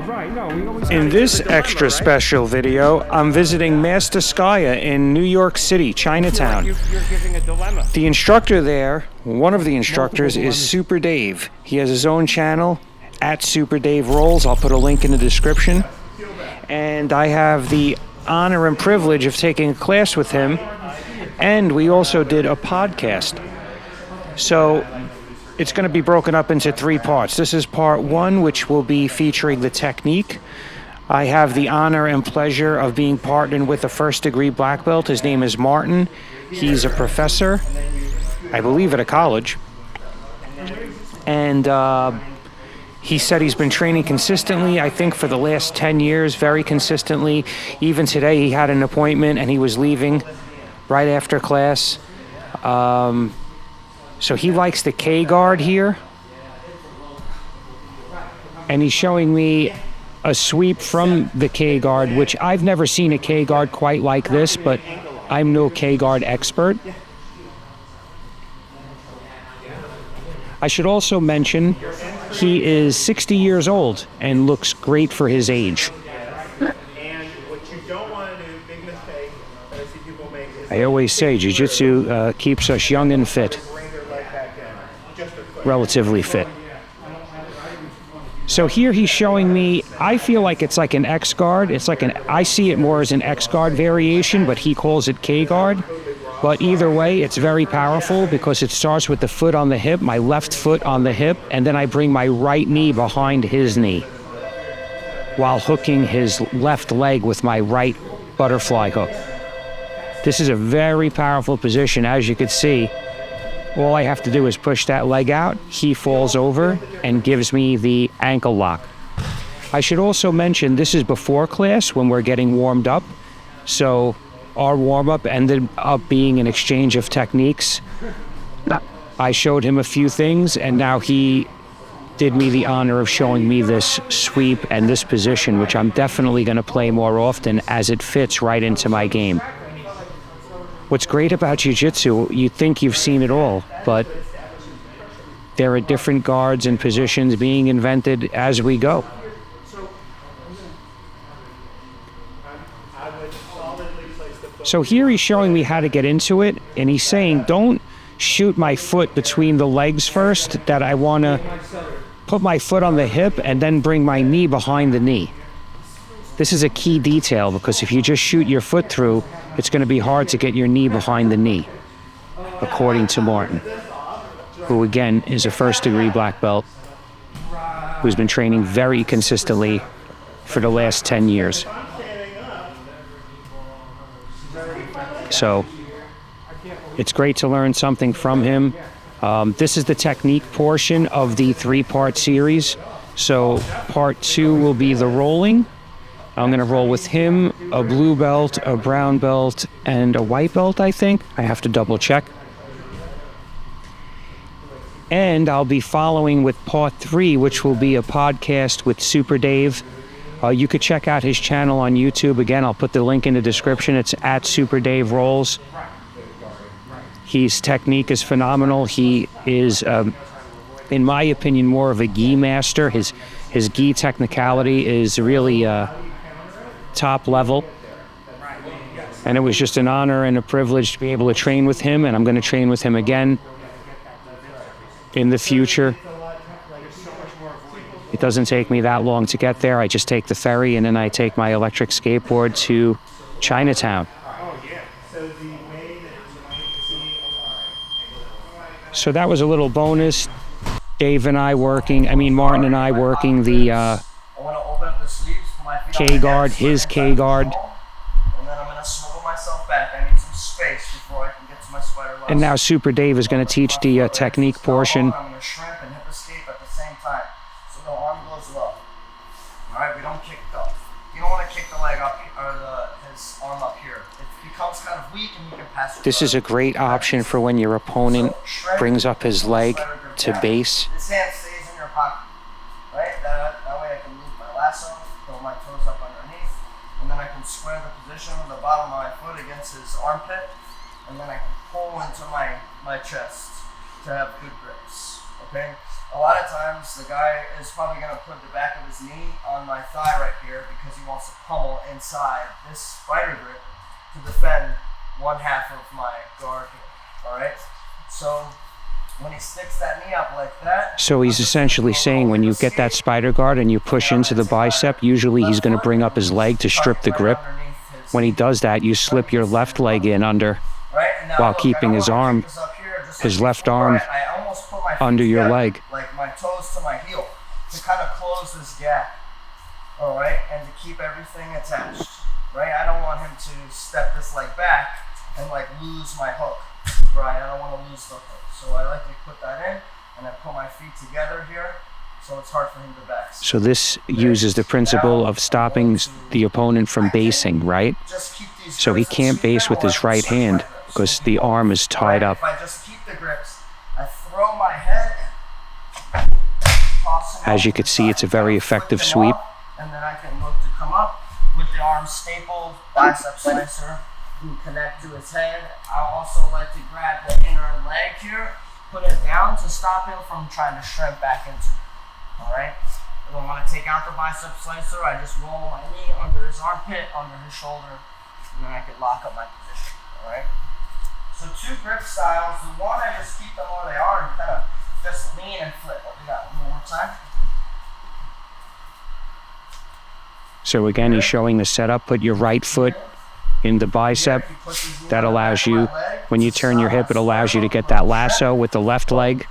right. No, we always In this extra special video, I'm visiting Masterskya in New York City, Chinatown. You're giving a dilemma. The instructor there, one of the instructors, is Super Dave. He has his own channel, at Super Dave Rolls. I'll put a link in the description. And I have the honor and privilege of taking a class with him. And we also did a podcast. So it's going to be broken up into 3 parts. This is part 1, which will be featuring the technique. I have the honor and pleasure of being partnered with a first-degree black belt. His name is Martin. He's a professor, I believe, at a college. And he said he's been training consistently, I think, for the last 10 years, very consistently. Even today, he had an appointment, and he was leaving right after class. So he likes the K guard here. And he's showing me a sweep from the K guard, which I've never seen a K guard quite like this, but I'm no K guard expert. I should also mention he is 60 years old and looks great for his age. And what you don't want to do, big mistake that I see people make is I always say jiu-jitsu keeps us young and fit. Relatively fit. So here he's showing me, I feel like it's like an X guard. It's like I see it more as an X guard variation, but he calls it K guard. But either way, it's very powerful because it starts with the foot on the hip, my left foot on the hip, and then I bring my right knee behind his knee while hooking his left leg with my right butterfly hook. This is a very powerful position, as you can see. All I have to do is push that leg out, he falls over and gives me the ankle lock. I should also mention this is before class when we're getting warmed up. So our warm-up ended up being an exchange of techniques. I showed him a few things and now he did me the honor of showing me this sweep and this position, which I'm definitely going to play more often as it fits right into my game. What's great about jiu-jitsu, you think you've seen it all, but there are different guards and positions being invented as we go. So here he's showing me how to get into it, and he's saying, don't shoot my foot between the legs first, that I want to put my foot on the hip and then bring my knee behind the knee. This is a key detail because if you just shoot your foot through, it's going to be hard to get your knee behind the knee, according to Martin, who again is a first-degree black belt, who's been training very consistently for the last 10 years. So it's great to learn something from him. This is the technique portion of the 3-part series. So part 2 will be the rolling. I'm going to roll with him, a blue belt, a brown belt, and a white belt, I think. I have to double check. And I'll be following with part 3, which will be a podcast with Super Dave. You could check out his channel on YouTube. Again, I'll put the link in the description. It's at Super Dave Rolls. His technique is phenomenal. He is, in my opinion, more of a gi master. His gi technicality is really top level. And it was just an honor and a privilege to be able to train with him, and I'm going to train with him again in the future. It doesn't take me that long to get there. I just take the ferry and then I take my electric skateboard to Chinatown. So that was a little bonus. Martin and I working the K guard, his K guard. And then I'm going to swivel myself back. I need some space before I can get to my spider legs. And now Super Dave is going to teach the technique portion. I'm going to shrimp and hip escape at the same time. So the arm goes low. Alright, we don't kick the... You don't want to kick the leg up, or his arm up here. It becomes kind of weak and you can pass it. This is a great option for when your opponent brings up his leg to base. This hand stays in your pocket. Right? That way I can move my lasso, throw my toes up underneath, and then I can square the position of the bottom of my foot against his armpit, and then I can pull into my chest to have good grips. okay? A lot of times the guy is probably gonna put the back of his knee on my thigh right here because he wants to pummel inside this spider grip to defend one half of my guard here, all right? So when he sticks that knee up like that. So he's essentially saying when you get that spider guard and you push into the bicep, usually he's going to bring up his leg to strip the grip. When he does that, you slip your left leg in under while keeping his arm, his left arm under your leg. Like my toes to my heel to kind of close this gap, all right, and to keep everything attached, right? I don't want him to step this leg back and like lose my hook, right? I don't want to lose the hook. So I like to put that in and then put my feet together here so it's hard for him to back. So this uses the principle of stopping the opponent from basing, right? So he can't base with his right hand because the arm is tied up. If I just keep the grips, I throw my head and toss him. As you can see, it's a very effective sweep. And then I can look to come up with the arm stapled, bicep slicer, and connect to his head. I also like to grab the inner leg here, put it down to stop him from trying to shrimp back into it. All right. If I want to take out the bicep slicer, I just roll my knee under his armpit, under his shoulder, and then I can lock up my position. All right. So two grip styles. The one, I just keep them where they are and kind of just lean and flip. We got one more time. So again, he's showing the setup. Put your right foot in the bicep. That allows you, when you turn your hip, it allows you to get that lasso with the left leg.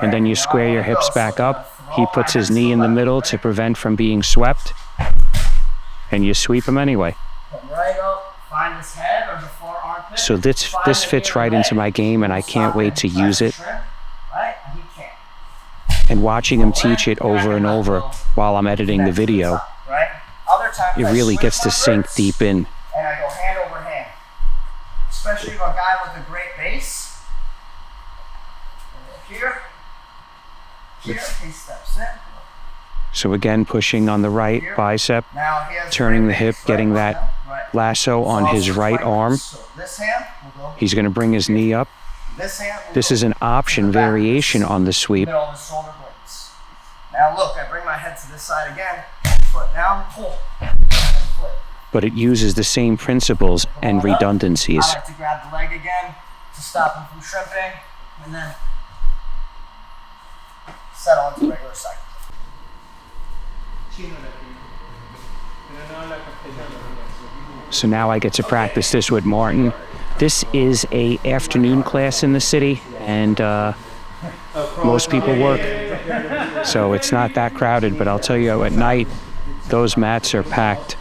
And then you square your hips back up. He puts his knee in the middle to prevent from being swept. And you sweep him anyway. Right up, find his head or the far armpit. So this fits right into my game, and I can't wait to use it. And watching him teach it over and over while I'm editing the video, it really gets to sink deep in. And I go hand over hand. Especially if a guy with a great base. Here, he steps in. So again, pushing on the right bicep, turning the hip, getting that lasso on his right arm. He's going to bring his knee up. This is an option variation on the sweep. Now look, I bring my head to this side again, foot down, pull, and flip. But it uses the same principles and redundancies. I like to grab the leg again to stop him from shrimping, and then settle into regular cycle. So now I get to practice this with Martin. This is a afternoon class in the city, and most people work, so it's not that crowded. But I'll tell you, at night, those mats are packed.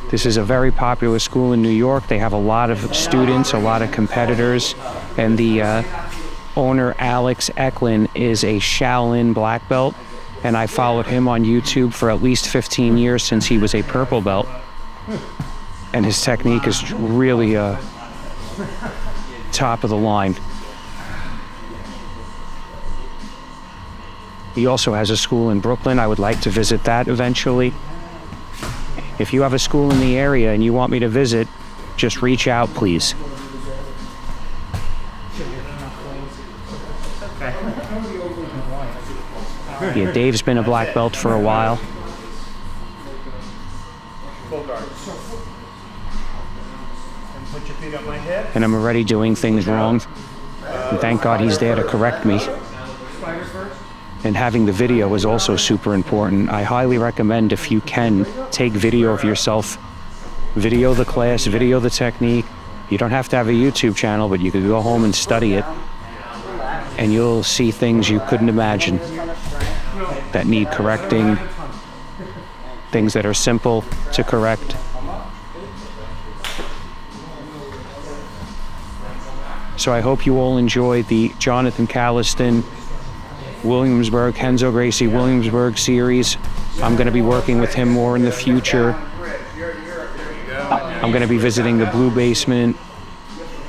This is a very popular school in New York. They have a lot of students, a lot of competitors, and the owner, Alex Eklund, is a Shaolin black belt, and I followed him on YouTube for at least 15 years since he was a purple belt. And his technique is really top of the line. He also has a school in Brooklyn. I would like to visit that eventually. If you have a school in the area and you want me to visit, just reach out, please. Yeah, Dave's been a black belt for a while. Put your feet on my hip. And I'm already doing things wrong. And thank God he's there to correct me. And having the video is also super important. I highly recommend, if you can, take video of yourself. Video the class, video the technique. You don't have to have a YouTube channel, but you could go home and study it. And you'll see things you couldn't imagine that need correcting, things that are simple to correct. So I hope you all enjoy the Jonathan Calliston Williamsburg, Henzo Gracie Williamsburg series. I'm going to be working with him more in the future. I'm going to be visiting the Blue Basement.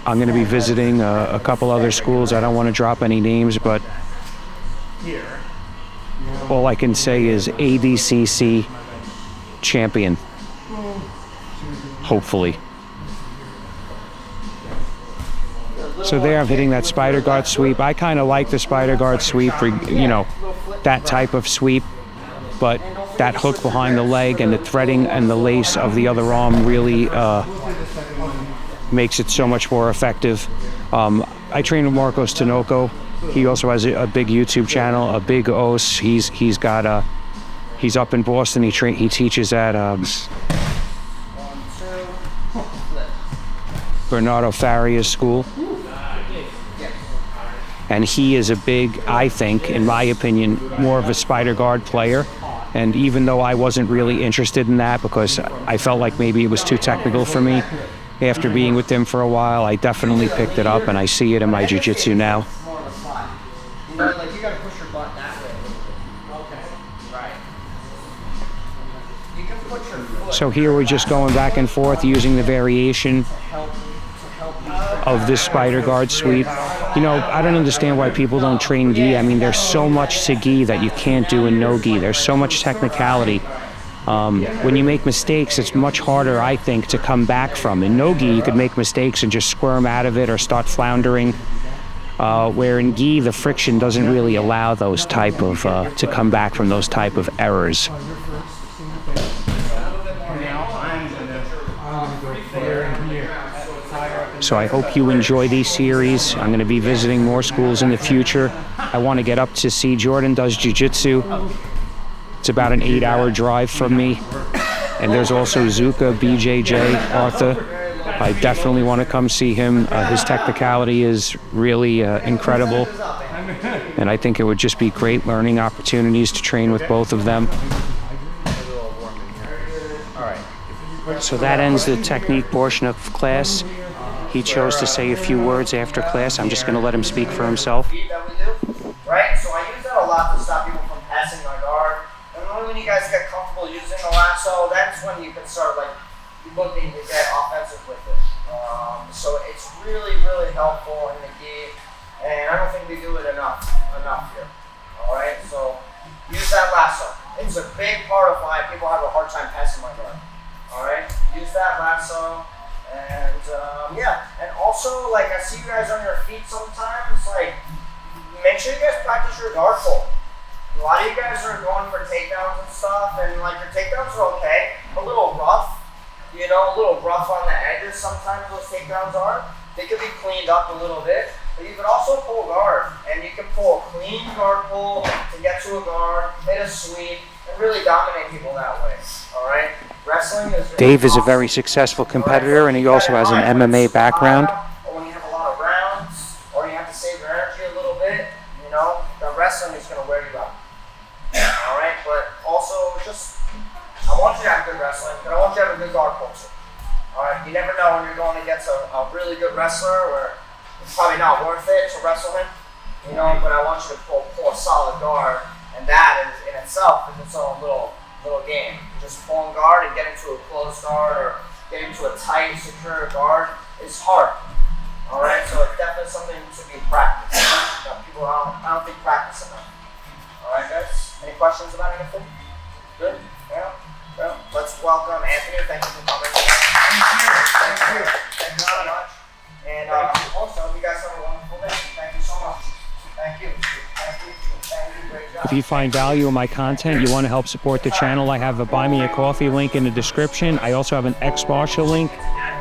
I'm going to be visiting a couple other schools. I don't want to drop any names, but all I can say is ADCC champion, hopefully. So there I'm hitting that spider guard sweep. I kind of like the spider guard sweep for, you know, that type of sweep, but that hook behind the leg and the threading and the lace of the other arm really makes it so much more effective. I train with Marcos Tinoco. He also has a big YouTube channel, a big os. He's up in Boston. He teaches at Bernardo Faria's school. And he is a big, I think, in my opinion, more of a spider guard player. And even though I wasn't really interested in that because I felt like maybe it was too technical for me, after being with him for a while, I definitely picked it up and I see it in my jiu-jitsu now. You know, like you gotta push your butt that way. Okay. Right. You can put your foot. So here we're just going back and forth using the variation of this spider guard sweep. You know, I don't understand why people don't train gi. I mean, there's so much to gi that you can't do in no gi. There's so much technicality. When you make mistakes, it's much harder, I think, to come back from. In no gi, you could make mistakes and just squirm out of it or start floundering. Where in gi, the friction doesn't really allow those type of, to come back from those type of errors. So I hope you enjoy these series. I'm going to be visiting more schools in the future. I want to get up to see Jordan does jiu-jitsu. It's about an 8-hour drive from me. And there's also Zuka, BJJ, Arthur. I definitely want to come see him. His technicality is really incredible. And I think it would just be great learning opportunities to train with both of them. So that ends the technique portion of class. He chose to say a few words after class. I'm just going to let him speak for himself. Right? So I use that a lot to stop people from passing my guard. And only when you guys get comfortable using the lasso, that's when you can start like looking to get offensive with it. So it's really, really helpful in the gi, and I don't think we do it enough here. All right, so use that lasso. It's a big part of why people have a hard time passing my guard. All right, use that lasso, and yeah, and also like I see you guys on your feet sometimes. Like, make sure you guys practice your guard pull. A lot of you guys are going for takedowns and stuff, and like your takedowns are okay, a little rough. You know, a little rough on the edges sometimes those takedowns are. They could be cleaned up a little bit, but you can also pull guard, and you can pull a clean guard pull to get to a guard, hit a sweep, and really dominate people that way, all right? Wrestling is Dave is a very successful competitor, and he also has an MMA background. Or when you have a lot of rounds, or you have to save your energy a little bit, you know, the wrestling is going to wear you out, all right? But also just, I want you to have good wrestling, but I want you to have a good guard pull too. All right, you never know when you're going against a really good wrestler where it's probably not worth it to wrestle him, you know, but I want you to pull a solid guard, and that is in itself is its own little game. Just pulling guard and getting to a closed guard or getting to a tight, secure guard is hard. All right, so it's definitely something to be practiced. You know, people, I don't think practice enough. All right, guys, any questions about anything? Good? Yeah. Well, let's welcome Anthony. Thank you for coming. Thank you so much. And also, you guys have a wonderful day. Thank you so much. Thank you. Great job. If you find value in my content, you want to help support the channel, I have a Buy Me a Coffee link in the description. I also have an X-Martial link.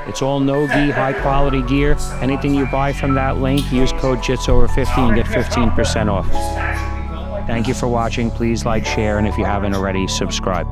It's all no-gi, high-quality gear. Anything you buy from that link, use code JITS50 and get 15% off. Thank you for watching. Please like, share, and if you haven't already, subscribe.